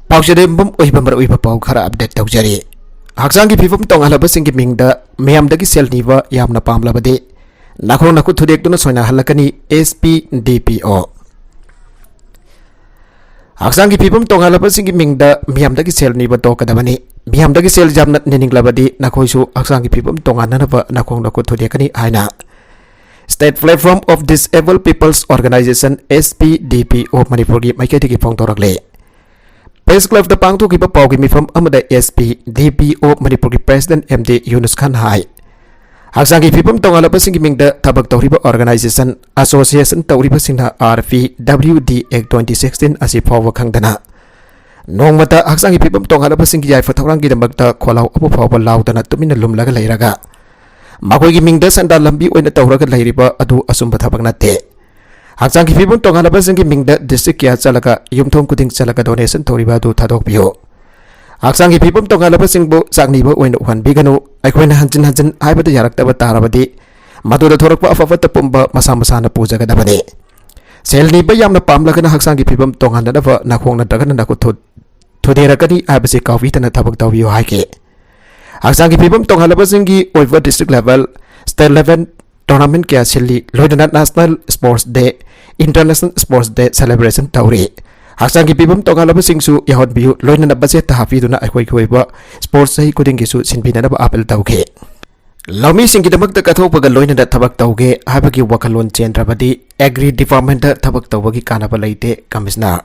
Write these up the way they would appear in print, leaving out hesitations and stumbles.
Pausedembum oibamar oiba pau khara update tawjari. Haksangi phifum tongalaba singi mingda meyamdagi sel niwa yamna pamlabade nakhong nakut thudekduna soina halakani SPDPO. Haksangi phifum tongalaba singi mingda meyamdagi sel niwa tokadabani meyamdagi sel jamna neninglabadi nakhoisu haksangi phifum tongananaba nakhong nakut thudekani haina State Platform of Disabled People's Organization SPDPO Manipur gi maiketi ki phongtorakle Press Club the Pangtu Kipa Pau Mifam Amada SP DPO Manipur President MD Yunus Khan Hai Haksang Pipum Tongalapa Singing the Tabak Toriba Organization Association Toriba Singha RV WD Act 2016 Asi Power Kangdana Nongmata Haksang Pipum Tongalapa Singi for Tarangi the Magda Kolau Abu Power Laudana Tumina Lumlaga Lairaga Makogi Mingda Sanda Lambi when the Tauraga Lairiba Adu Asumba Tabagnate Haksang Pipum Tongalaba Singi Mingda District Ya Salaka Yumtom Kuting Salaka donation Toriba do Tadok Bio Haksang Pipum Tongalaba Singbo Sagnibo when one bigano Aquena Hansen Hansen Iba the Yarakta Tarabadi Matu the Torapa of the Pumba Masamasana Puja Gadabade Sel Niba Yamna Pamlakana Haksang Pipum Tonganava Nakona Dagan Nakuto Toderakani Abasi Kavit and a Tabak Tavio Hike Haksang Pipum Tongalaba Singi over district level State level Tournament kaya sili Lieutenant National Sports Day International Sports Day Celebration Tauri Haksang Pipum Tongalaba Singsu Yahod Biu Lieutenant Baset Hafiduna Akwaiba Sports Day Kudingisu Sinbina Apple Tauke Lami Singi the Magda Katopaga Lieutenant Tabak Tauge Habaki Wakalon Chendrabadi Agri Department Tabak Tawagi Kanabalite Kamisna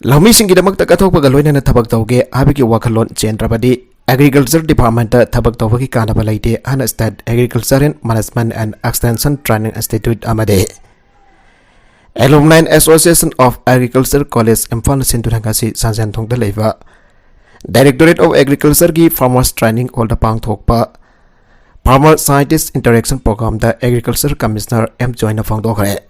Lami Singi the Magda Katopaga Lieutenant Tabak Tauge Habaki Wakalon Chendrabadi Agriculture Department Tabak Tawaki Kanabalite and State Agriculture and Management and Extension Training Institute Amade Alumni Association of Agriculture College Imphal Sinturangasi Sansan Thong the Leva Directorate of Agriculture Gi Farmers Training All the Pang Thokpa Farmer Scientist Interaction Program the Agriculture Commissioner M Joina Fangdokre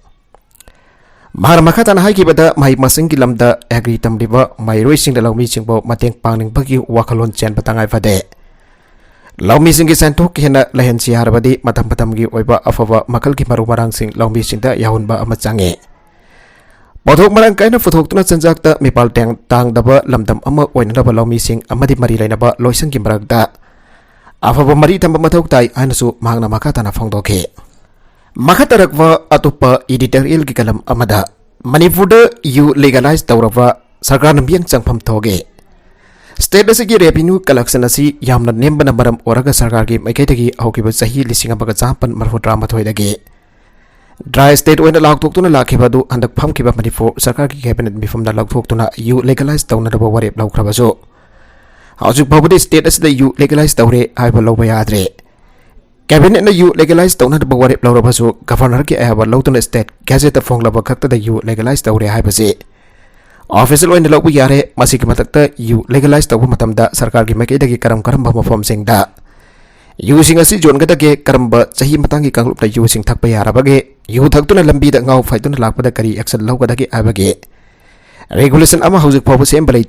Mahamakatan Haikibada Mai Masing Lamda Agri Tamriba Mai Racing the Laumi Singbo Mateng Panging Bagi Wakalon Chen Batangai Fade Laumi Singi Santo Kena Lahensi Harabadi Matam Patamgi Oiba Afava Makalki Marumarang Sing Laumi Sinta Yahunba Amatsange Bothok Marang Kaina Fotok Tuna Sanjakta Mipal Tang Daba Lamdam Ama Oinaba Laumi Sing Amadi Mari Lainaba Loisan Kimbragda Afava Mari Tamba Matok Tai Anasu Magna Makatana Fangdoke Makatarakva Atupa editorial Gikalam Amada Manipur you legalize Taurava Sargan Biang Changpam Toge State Asigi Revenue Collection Asi Yamna Nimbana Maram Oraga Sargagi Maketagi Hokiba Sahi Lisingabaga Zampan Marfudrama Toidage Dry State when the Log Tuna Lakibadu and the Pumpkiba Manipur Sarkaki Cabinet before the Log Tuna you legalize Taunaba Warep Laukrabazo House of Poverty State as the you legalize Taure Ibalowayadre Cabinet na you legalize tauna the Bawarip Laurabaso, Governor ki Ava Lowton State, Gazette of Fongla Bakata the you legalize Taure Hibase. Official in the Lobu Yare, Masikimatata, you legalize the Wumatamda, Sarkagi Makedaki Karam Karamba from Singda. Using a si John Gatake Karamba, Sahi Matangi Kalupa using Takpayarabage, you Taktuna Lambi the Ngao Fight on the Lakpadakari, Axel Logadaki Abage. Regulation Ama House Power Assembly,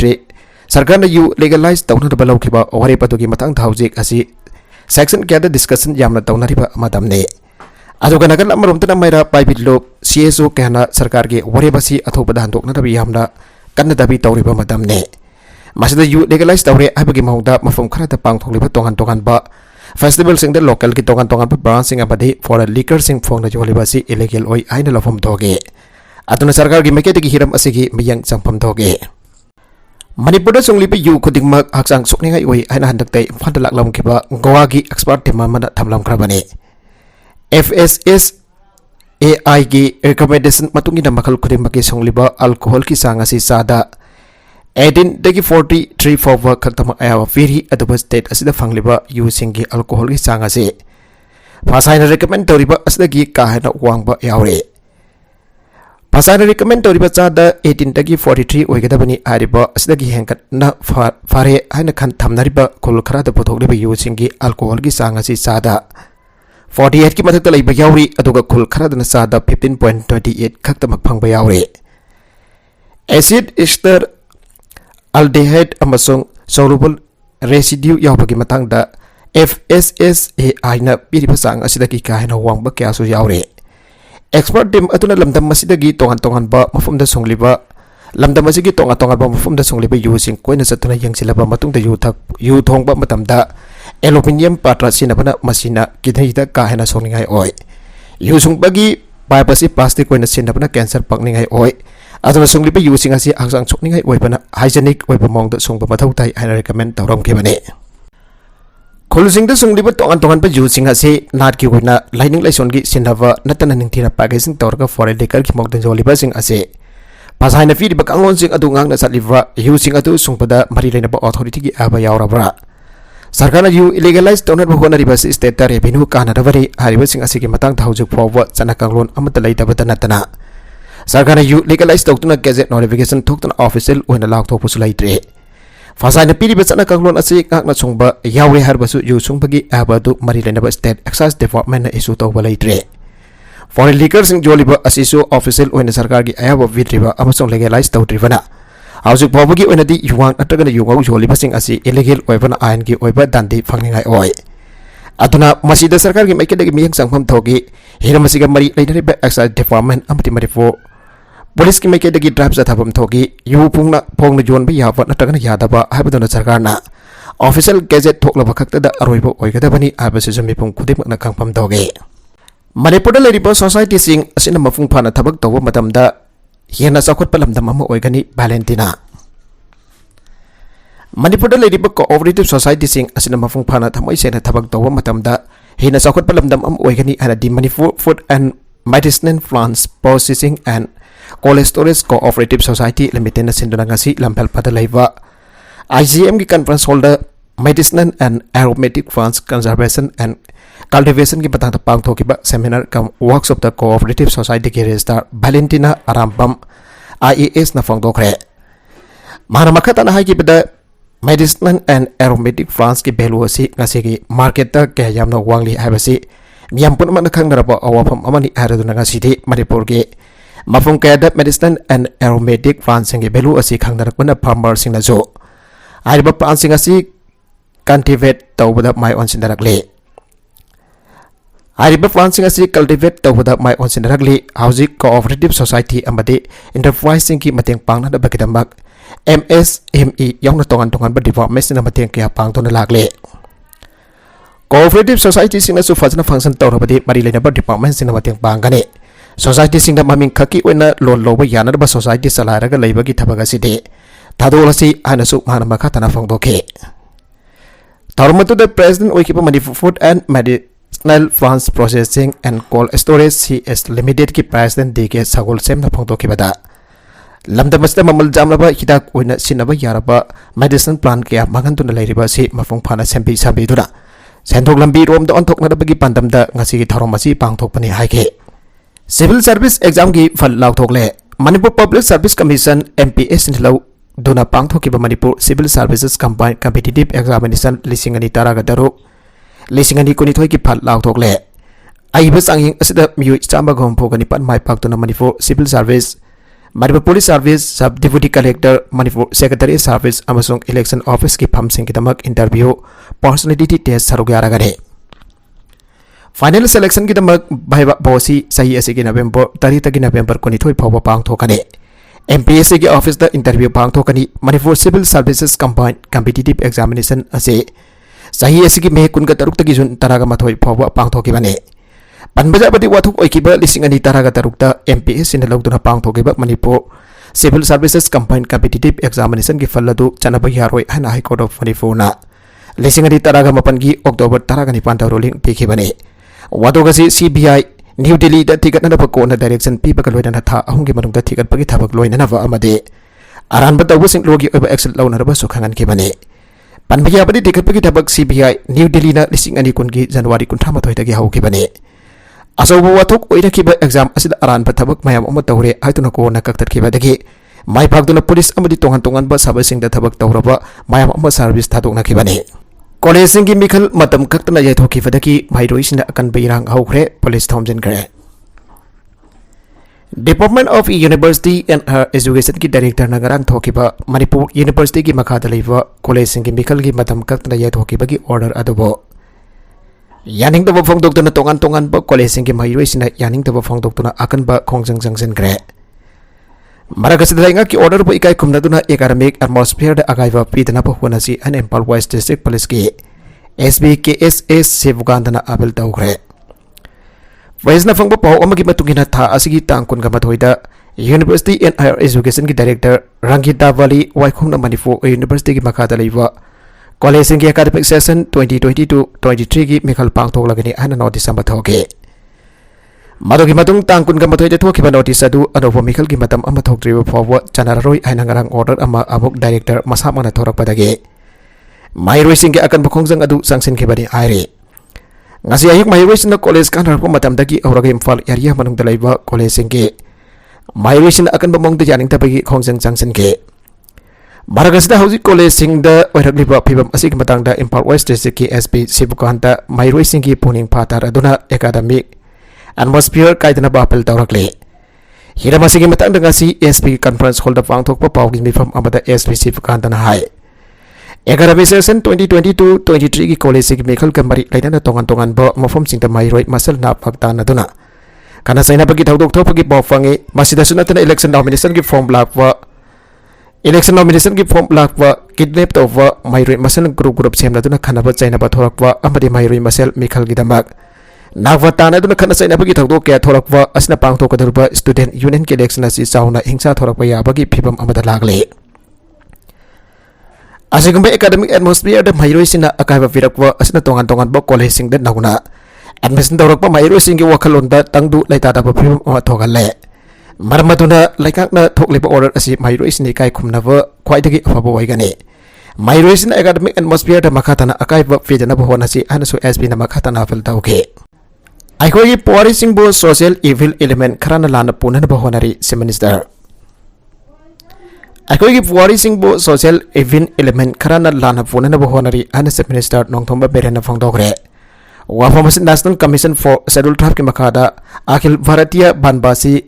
Sarkana you legalize tauna the Balokiba or Repatuki Matang Housing Asi. Section gather discussion Yamna Taunariba Madam Ne Azoganagan Amaruntana Mira Pipilo CSO Kana Sarkarge Warebasi Atopadan Toknabi Yamna Kanadabi Tauriba Madam Ne Masada you legalize Taure Abagimauda Mafum Karata Pang Toliba Tongan Tongan Ba Festivals in the local Kitongan Tongan Brancing Abadi for a liquor sing from the Jolibasi illegal oi Aina from Doge Atuna Sarkargi Maketi Hiram Asigi Miyang Sampam Doge Manipur Sunglipi you could mark Haksang Sukning away and Handake Fandalak Lamkiba Goagi expert Timamana Tamlam Krabane FSS AIG recommendation Matungi Makal Kudimaki Sungliba alcohol Kisangasi Sada 18 Degi 43 for work Katama very at the state as the Fangliba using alcohol Kisangasi Pasina recommend Toriba as the Gi Kahana Wangba Yaure Pasana recommend to Ribazada 18 Dagi 43 Wigadabani Ariba Snagi Hankat na Fare Hanakan Tamnariba Kulkara the Potoliba using alcohol Gisangasi Sada 48 Kimataka Bayauri Aduga Kulkara than Sada 15.28 Kaktamak Pang Bayauri Acid ester aldehyde amasung soluble residue Yabagimatang da FSSAI na piripasang asidaki kahina wangba kaya so yaure Expert team atuna lamdam masidagi tongan-tongan ba mafumda songliba lamdam asigi tonga tonga ba mafum da songliba yu sing koina satuna yangsilaba matung da yu thongba matamda aluminium patra sinabana masina kidhai da ka hena soningai oi yu sung bagi pipasi plastic koina sinabana cancer pakningai oi aduna songliba yu sing asi angsang chokningai oi bana hygienic oi ba mong da songba mathau tai hena recommend tawram ke bane Kolusing da songliba tongan tongan ba yu sing asi nat ki koina lining laison gi sinava natana ningthina packaging tawrga foreign liquor ki mong da joliba sing asi Pasai na fi di bakangon sing adu ngang na satliva yu sing adu sungpada mari lain ba authority gi aba yaurabra sarkar na yu illegalize toner bhona riba state tar revenue kana davari hariba sing asigi matang thaujuk forward chana kanglon amata leita batana tana sarkar na yu legalize tawtuna gazette notification thoktuna official oina lak thok pusu laitre Pasai na piri ba chana kanglon asi ngak na sungba yaure harbasu yu sungbagi aba du mari lain ba state excise department na issue tawba laitre Foreign liquor sing joliba asisu official oina sarkar gi ayaba vidriba amasong legalize tawdribana Hausuk pawbagi oina di yuwang atagana yungau joliba sing asi illegal oibana ain gi oiba dandi phangningai oi aduna masida sarkar gi maikadagi miyang sangpham thogi hira masiga mari leidariba excise department amati marifo police gi maikadagi drive zathabam thogi yu pungna phongna jonba yawa atagana yadaba habaduna sarkarna official gazette thoklaba khaktada aroiba oigadabani abase jami pung khudimakna kangpham thogi Manipur leriba society sing asina mafung phana thabak tawba matamda hiana sakhot palamdam ama oigani Valentina Manipur leriba cooperative society sing asina mafung phana thamoi sena thabak tawba matamda hiana sakhot palamdam ama oigani ana di Manipur Food and Medicinal Plants Processing and Cold Storage Cooperative Society Limited na sinduna ngasi lampel pada laiba IGM gi conference holder Medicinal and Aromatic Plants Conservation and Cultivation की बताता पांग थोकी बा seminar come workshop the cooperative society के registrar Valentina आरामबम IAS ना Phong दोखरे मारा मखता ना high की बदा मेडिसिनल एंड एरोमेटिक प्लांट्स की वैल्यू असी ngasi की मार्केट ता के यामना वांगली हाइबसी मियाम पुन मन खंगरबा अवाफम अमनी हारदुना ngasi di मणिपुर के मफुंग के the medicinal and aromatic plants की वैल्यू असी खंगरकना फार्मर सिंग ना जो हाइबा प्लांट्स सिंग असी कल्टीवेट तौबदा माय ऑनसिनरकले Hariba plants asi cultivate tawda mai onsinragli housing cooperative society amade enterprise ki mateng pangna da bakidamak MSME yong na tongan ba development na mateng kya pang to na lagle cooperative society sing na su fazna function tawrabadi mari lena ba department sing na mateng pangane society sing na maming khaki oina loan loba yana ba society salara ga leiba gi thabaga side thadolasi ana su mana makha tana phangdoke tawmatu the president oikipa Manipur Food and Medicinal Plants Processing and Cold Storage CS Limited की president DK Sagol Sem na phongto ki bada lamda masda mamal jamlaba hidak oina sinaba yaraba medicine plant kya mangan tuna leiriba si mafung phana sembi sabi duna senthok lambi rom da onthok na bagi pandam da ngasi ki tharom asi pangthok pani haike civil service exam ki phal lauthok le Manipur Public Service Commission MPS ni lau duna pangthok ki ba Manipur Civil Services Combined Competitive Examination lisingani taraga daru Lisingani kuni thoi ki phal law thok le ai ba sang hing asida miyu chamba gom phogani pan mai pak to na Manipur Civil Service Manipur Police Service Sub Deputy Collector Manipur Secretary Service amasung Election Office ki pham sing ki damak interview personality test sarug yara gare Final selection ki damak bhaiba bosi sahi ase ki November 30 ki November kuni thoi phawa pang thokane MPSC ki office da interview pang thokani Manipur Civil Services Combined Competitive Examination ase Sahi asigi me kun ga taruk tagi jun taraga mathoi phawa pangthoki bane panbaja badi wathuk oikiba lisingani taraga tarukta MPS in logduna pangthoki ba Manipur Civil Services Combined Competitive Examination ki falladu chanaba yaroi hana High Court of Manipur na lisingani taraga mapan gi October taraga ni panta ruling piki bane wadogasi CBI New Delhi da tigat na pa ko na direction pi ba loina na tha ahungi manung da tigat pagi thabak loina na wa amade aran ba dawu sing logi oba excel launa ba sukhangan ki bane Panbaya badi tiket pagi tabak CBI New Delhi na lising ani kun ki January kun thama thoi tagi hau ki bane aso bu wathuk oira ki ba exam asida aran ba tabak mayam amma tawre haituna ko na kaktat ki badagi mai phagduna police amadi tongan ba sabasing da tabak tawraba mayam amma service thadok na ki bane college sing ki mikhal matam kaktana yai thoki badagi bhairoi sina akan beirang haukhre police thomjin kare Department of University and Education की director नगरांग थोकिबा Manipur university की मखादा लेबा college Singh की मिखल की मतम कक्तना या थोकिबा की order adobo Yaning दबो फोंगदोक्तना तोंगान ब कॉलेज सिंह की माइरोइसिना यानिंग दबो फोंगदोक्तना अकन ब खोंजंग जंगजन grey Maragasida nga ki order po ikay kumnaduna academic atmosphere da agaiva pidana po hunasi an Impal West District Police ki SBKSS Sivugandana abel daugre. Vice na fangpo po amagi matungina tha asigi tangkun ga mathoida University and Higher Education ki Director Rangita Valley Waikhong na Manifu University ki makata leiwa College ki academic session 2022-23 ki mikhal pangthok lagani ana notice amathoge. Madogi matung tangkun ga mathoida thokiba notice adu anobo mikhal ki matam amathok driba forward chanararoi aina ngarang order ama abok director masamana thorak padage. Mairoi singki akan bukhongjang adu sangsin khibani aire. Ngasi ayuk mairoi sina college kan harpo matam dagi auraga Imphal area manung dalaiba college singki mairoi sina akan bamong da janing tabagi khongjang sangsin ke. Maragasida hausi college sing da oiragliba phibam asig matang da Imphal West District ki SP Sibukanta mairoi singki puning phatar aduna academic atmosphere kaidana bapel tawrakle. Hira masigi matang da ngasi SP conference hall da pangthok pa pawgi mifam amada SP Sibukanta na hai. Academic session 2022-23 ki college ki mekhal kamari lainana tongan-tongan bo mofom singta mairoi masal na phagtana duna kana saina pagi thaudok thopagi bo fangi masida sunatana election nomination ki form lakwa kidnap tawwa mairoi masal group semna duna khana ba chaina ba thorakwa amadi mairoi masal mekhal gi damak nakwa tana duna khana saina pagi thaudok ke thorakwa asna pangthok kadurba student union ki election asi chauna hingsa thorakwa ya bagi phibam amada lagle. Asigumba academic atmosphere da mairoi sina akaiba virakwa asna tongan-tongan bo college sing da nauna admission tawrakpa mairoi sing ki wakhalon da tangdu laita da phim ma thogalle marmatuna laikakna thokliba order asi mairoi sini kai khumnaba khwaidagi afaba waigani mairoi sina academic atmosphere da makhatana akaiba fidana bo honasi anasu SB na makhatana fil tawke aikoi pori sing bo social evil element kharana lana punana bo honari minister Akoi puari sing bo social event element karana lana phone bo honari ana minister nongthomba berena phangdogre wafamasin National Commission for Scheduled Tribe ki makada Akhil Bharatiya Banbasi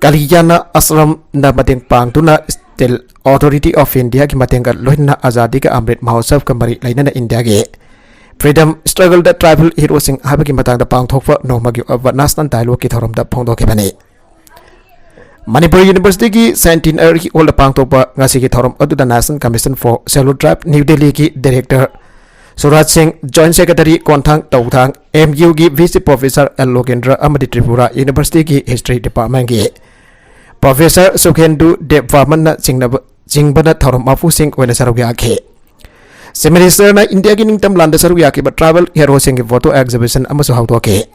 Kalyana Ashram na mateng pangtuna Steel Authority of India ki matenga loina azadi ka Amrit Mahotsav kamari lainana India ge freedom struggle da tribal hero sing habaki matangda pangthokfa nomagi national dialogue ki thorom da phangdoke bani Manipur University ki centenary ki old pangthokpa ngasi ki thorom aduda National Commission for Scheduled Tribe New Delhi ki director Suraj Singh Joint Secretary Konthang Tauthang MU ki Vice Professor L Logendra amadi Tripura University ki History Department ki Professor Sukhendu Devvarman jingbana thorom mafu sing oina sarugi akhe Minister na India ki ningtam landa sarugi akhe ba travel hero sing ki photo exhibition amasu hautoke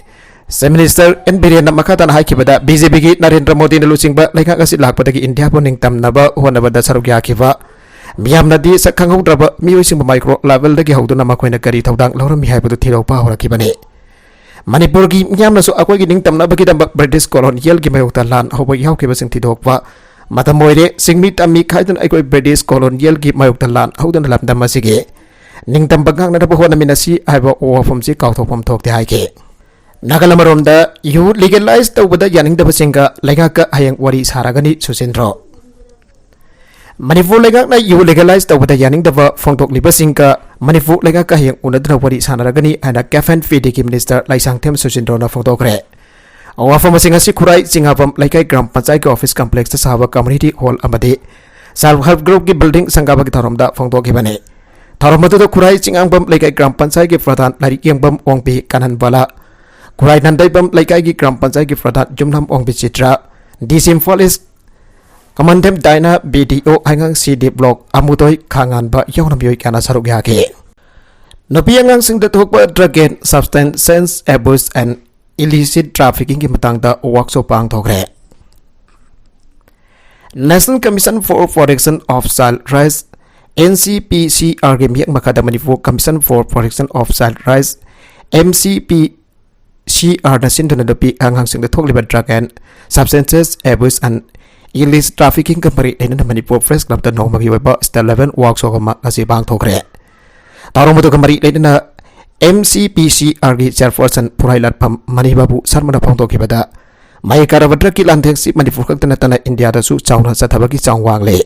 Minister and Birena Makatan Haikibada, BJP Narendra Modi Lusingba, like a sit lak pataki India poning tam naba, one about the Sarugiakiva. Miam Nadi Sakango Draba, musing micro level the Gihoduna Makwena Kari Todang, Laura Mihabu to Tilo Power Kibane. Manipurgi Yamna so aquating tam nabakidam British colon Yel Gimayota land, how by Yaukibas in Tidokwa. Matamoide, sing me Tammy Kaitan Equi British colon Yel Gimayota land, how than Lam Damasige. Ningtam Bagang Nabahona Minasi, I have over from Zikauto from Tok the Hike. Nagalamaronda, you legalized the Buddha Yaning the Basinga, Legaka Hayang Wari Saragani Susindro. Manifu Legaka, you legalized the Buddha Yaning the Fontok Libasinga, Manifu Legaka Hayang Unadra Wari Sanaragani, and a Kafan Fidiki Minister like Sanctem Susindrona Fotogre. Our from a singer Sikurai Singapam like a Grand Pansai office complex to Sava Community Hall Amade. Self help group building Sangabaki da Fongokibane. Taromato Kurai Singambam like a Grand Pansai Fratan, like Yambam Wongpi Kanan Bala. Kurai Nandai Bam like I Grand Pansai Fratat Jumnam Ong Bichitra. Disim Follis Commandem Dina BDO Hangang CD Block Amutoi Kangan Ba Yonamui Kana Sarugaki. Nopiangang sing the Tokba drug and substance sense abuse and illicit trafficking in Matangda Wakso Pang Togre. National Commission for Protection of Child Rights NCPCR Gimiak Makadamani Commission for Protection of Child Rights MCPCR Nasin to the P Hangang sing the Tokliba drug and substances abuse and illicit trafficking company in the Manipur Press Club the Nomagi Weba Stel 11 Wakso Makasi Bang Togre. Taromoto Kamari Ledina MCPCR Chairperson Purailat Pam Manibabu Sarmana Ponto Kibada Mai Karavadra Kilantex Manipur Tanatana India the Su Chauna Satabaki Changwangle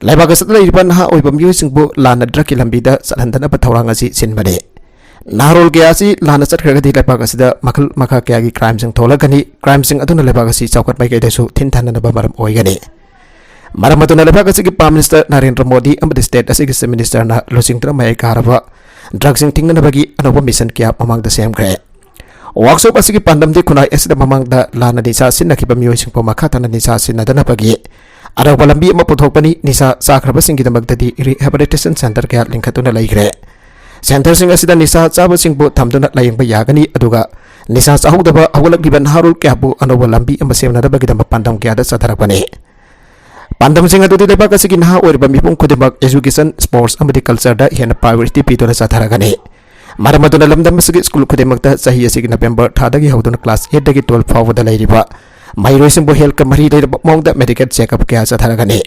Labagas Liban Ha Ubam using book Lana Drakilambida Salantana Patorangasi Sinbade Naharol kaya si lana chatkhraga di lepak asida makhal makha kaya gi crime sing tholakani crime sing aduna lepak asi chawkat bai kai dasu thinthana ba maram oigani maram aduna lepak asi gi Prime Minister Narendra Modi amadi state asi gi minister na losing tra mai karaba drug sing tingna bagi anoba mission kya mamang da semkre workshop asi gi pandam di kunai asida mamang da lana nisa sin nakiba mioi sing poma khata na nisa sin nadana bagi ada balambi ama puthokpani nisa sakraba sing gi damak di rehabilitation center kya linkhatuna laikre Center sing asida nisa chaba singbu thamduna layengba yagani aduga nisa chahudaba awalak diban harul kyabu anoba lambi amba semna da bagida pandam kya da satharakani pandam sing adu deba kasigi naha oirba mipung khudibak education sports amadi culture da hena priority pitona satharakani maramaduna lamdam sigi school khudimakta sahi asigi November thadagi hawduna class 8 dagi 12 fawda lairiba mairoi singbu health kamari da mongda medical check up kya satharakani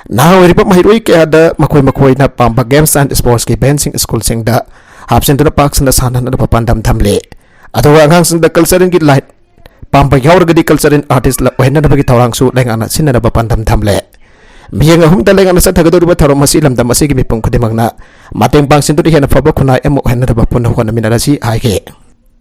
Nah, wiripa mahiroi kaya ada makoi na pamba games and sports ki benching school sing da hapsen tuna parks na sana na papandam thamle atau angang sing da culture ki light pamba yaur gadi culture artist la wena na bagi tawang su leng ana sin na papandam thamle miyang hum da leng ana sa thagado ruba tharo masi lamdam masi ki mipung khudimang na mateng pang sin tu hena faba khuna emo hena da bapun hona minarasi haike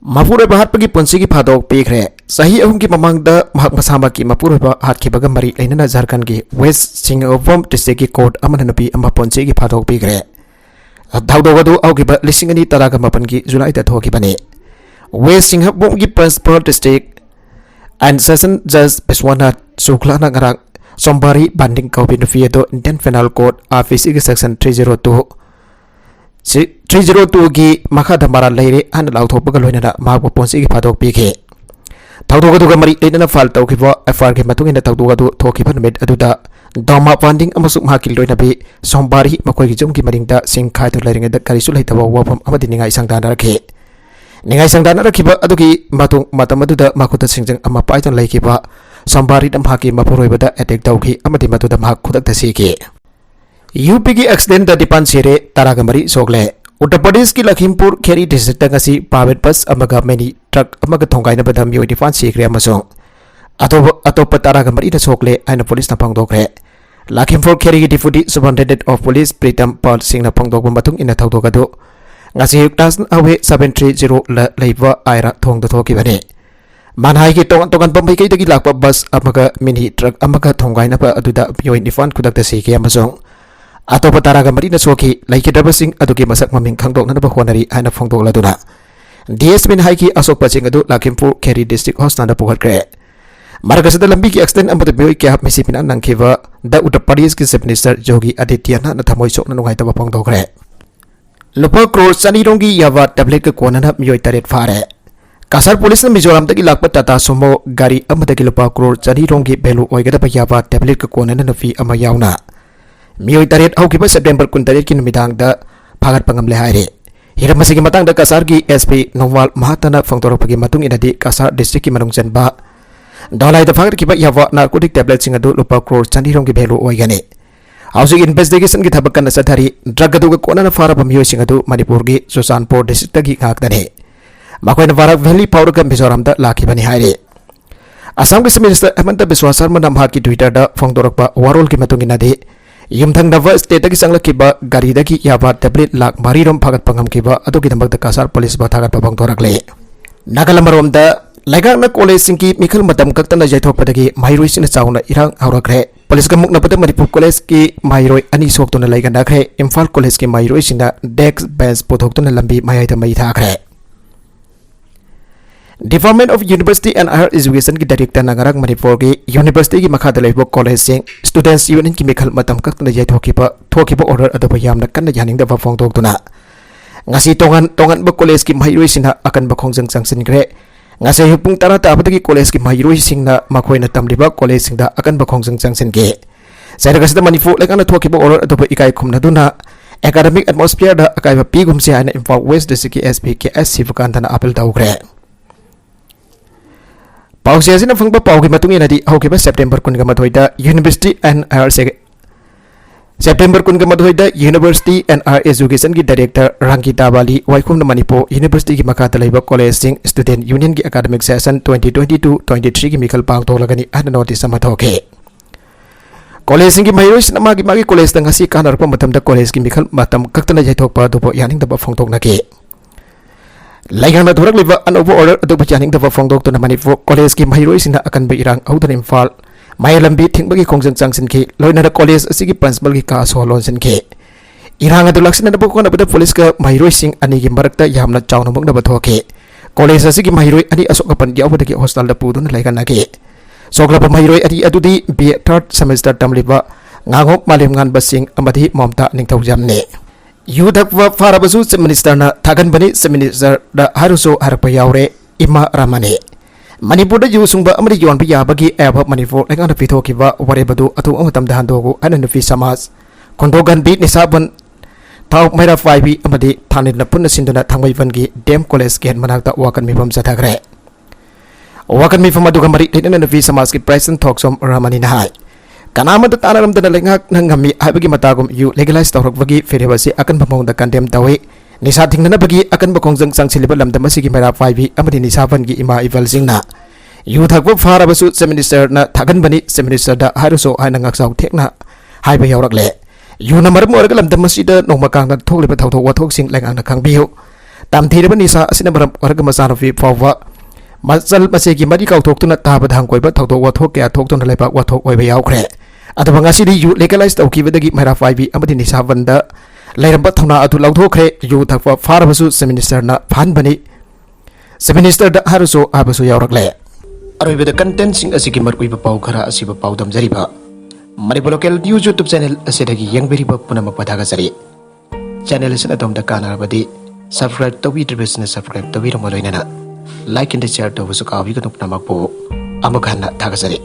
Mapure bahat pagi ponsi ki phadok pekre sahi ahum ki mamang da mahak masama ki mapure bahat ki baga mari lainana Jharkhand ki West Singapore district ki court amana napi amma ponsi ki phadok pekre dhawdo gadu au ki ba lising ani taraga mapan ki July da thoki bane West Singapore ki principal district and session judge Biswanath Shukla na ngarang sombari banding kaupin fiedo Indian Penal Code office ki section 302 302 gi makha da mara leire an law thop ga loina ma ko ponsi gi phadok pi ke thawdo ga du ga mari leina fal taw ki wa fr ge matung ina thawdo ga du thoki ban met adu da dama funding amasuk ma ki loina bi sombari makoi gi jom gi maring da sing khai to leiring da kari su lai taw wa pham amadi ningai sangdana rakhe ningai sangdana rakhi ba adu gi matung matam adu da makuta singjang ama python lai ki ba sombari dam ha ki mapuroi ba da attack taw ki amadi matu da ma khudak ta si ki UP की accident the डिपान सेरे तारागमरी सोगले उत्तर प्रदेश की Lakhimpur Kheri district ngasi private bus amaga many truck amaga thongai na badam yoi defan sikre amasong atop तारागमरी na sogle aina police na pangdokre Lukhimpur खेरी की deputy superintendent of police Pritam Pal Singh na pangdok matung ina thawdok adu ngasi class awe 730 la leiba aira thong da thoki bane manhai ki tongan pambai kai dagi lakpa bus amaga mini truck amaga thongai na pa aduda yoi defan kudak da sikre amasong Atau petara gambar ina soki laiki dabasing adu ki masak maming khangdok na bahwanari ana phongdok laduna DSP haiki asok paching adu Lukhimpur Kheri district hospital na pugat kre margasada lambi ki extend amadu beoi kya misipina nangkhiwa da Uttar Pradesh ki chief minister Yogi Adityanath na thamoi sok na nungai ta phongdok kre lupa crore chani rongi yawa tablet ka kona na mioi taret fare Kasar police na Mizoram dagi lakpa tata sumo gari amadagi lupa crore chani rongi belu oigada pa yawa tablet ka kona na nafi ama yauna Mioi taret au kiba September kun taret ki numidang da phagat pangamle haire hiram masigi matang da Kasar ki SP Nowal Mahatana phongtorok pagi matung inadi Kasar district ki manung janba dolai da phagat kiba yawa narcotic tablet sing adu lupa crore chani rongi belu oigani Housing investigation ki thabak kan sathari drug adu ko na fara bam yoi sing adu Manipur gi Susanpur district gi ngak dane makoi na Barak Valley power ka Mizoram da laki bani haire Assam ki minister Hemanta Biswa Sarma namha ki Twitter da phongtorok pa warol ki matung inadi Yumthang Nava state ki sangla kiba gari dagi yaba tablet lak marirom phagat pangam kiba adu ki dambak da Kasar police ba thagat pabang torakle Nagalamarom da laigang na college singki mikhal matam kaktana jaithok padagi mairoi sina chauna irang aurakre police ka mukna pata Manipur college ki mairoi ani sok tuna laiganda khre Imphal college ki mairoi sina desk bench pothok tuna lambi mayai ta mai thakre Department of University and Higher Education ki director Nagarang Manipur ki university ki makha dalaibo college sing students union ki mikhal matam kaktana thokiba order adaba yamna kanna yaning da phong tok tuna ngasi tongan ba college ki mairoi sina akan ba khongjang changsin gre ngasi hupung tara ta abadagi college ki mairoi singna makhoina tamliba college singda akan ba khongjang changsin ge sairagasida Manipur lekana thokiba order adaba ikai khumna duna academic atmosphere da akai ba pigum se ana Imphal West district ki SP ki S Sivakantana apel tawgre Pausiasi na fungba pau ki matung ina di hau kiba September kun ga mathoida University and Higher September kun ga mathoida University and Higher Education ki director Rangita Bali waikum na Manipur University ki makha talaiba college sing student union ki academic session 2022-23 ki mikal pang tolagani ana notice sama thoke college sing ki mairoi na magi college da ngasi kanar pa matam da college ki mikal matam kaktana jaithok pa do yaning da ba phongtok na ke Laigang na thurak liba anobo order adu bachaning da fongdok to na Manipur college ki mahiroi sina akan ba irang audan Imphal mai lambi thingbagi khongjang changsin ki loina da college asigi principal ki ka solon sin ki irang adu laksina da bokona bada police ka mahiroi sing ani gi marakta yamna chawna mong da bathoke college asigi mahiroi ani asok pan yawda ki hostel da pudun laigan na ki sokla pa mahiroi adi adudi B third semester tamliba ngangop malim ngan basing amadi momta ningthau jamne Yudhakwa Farabasu Minister na Thagan Bani Minister da Haruso Harpa Yaure Ima Ramane Manipur da Yusungba Amadi Yon Pia Bagi Eva Manipur Lengan da Pito Kiba Warebadu Atu Amatam da Handogo Anan Fi Samas Kondogan Beat Nisaban Tau Maira 5 Amadi Thanin na Punna Sinduna Thangbai Vangi Dem College Gen Manakta Wakan Mifam Satagre Wakan Mifam Aduga Mari Lengan Fi Samas ki President Talksom Ramani Nahai Kanama da tanaram da lengak nangami habagi matagum yu legalize tawrak bagi feribasi akan pamong da kandem tawe nisa thingna bagi akan bakongjang sangsilibal lamda masigi mera 5 amadi nisaban gi ima ival singna yu thakwa farabasu minister na thagan bani minister da haruso ana ngaksaw thekna haiba yawrak le yu namar mo orga lamda masida nongmakang na thokliba thawtho wathok sing lengang na khangbiu tamthireba nisa asina maram orga masarafi fawa masal masegi mari kaw thoktuna tabad hangkoiba thawtho wathok kya thoktuna lepa wathok oiba yawkre Atau ngasi yu legalize tau kiba dagi mera 5 amadi nisaban da lairamba thona atu lauthokre yu thakwa farabasu minister na phan bani minister da haruso abasu yawrakle aroiba da content sing asigi markuiba pau khara asiba pau damjariba Manipur local news YouTube channel asidagi yangberiba punama padaga jari channel asina dom da kana badi subscribe tawi business subscribe tawi ramaloinana like and share tawu sukawi ko namakpo amakhanna thagajari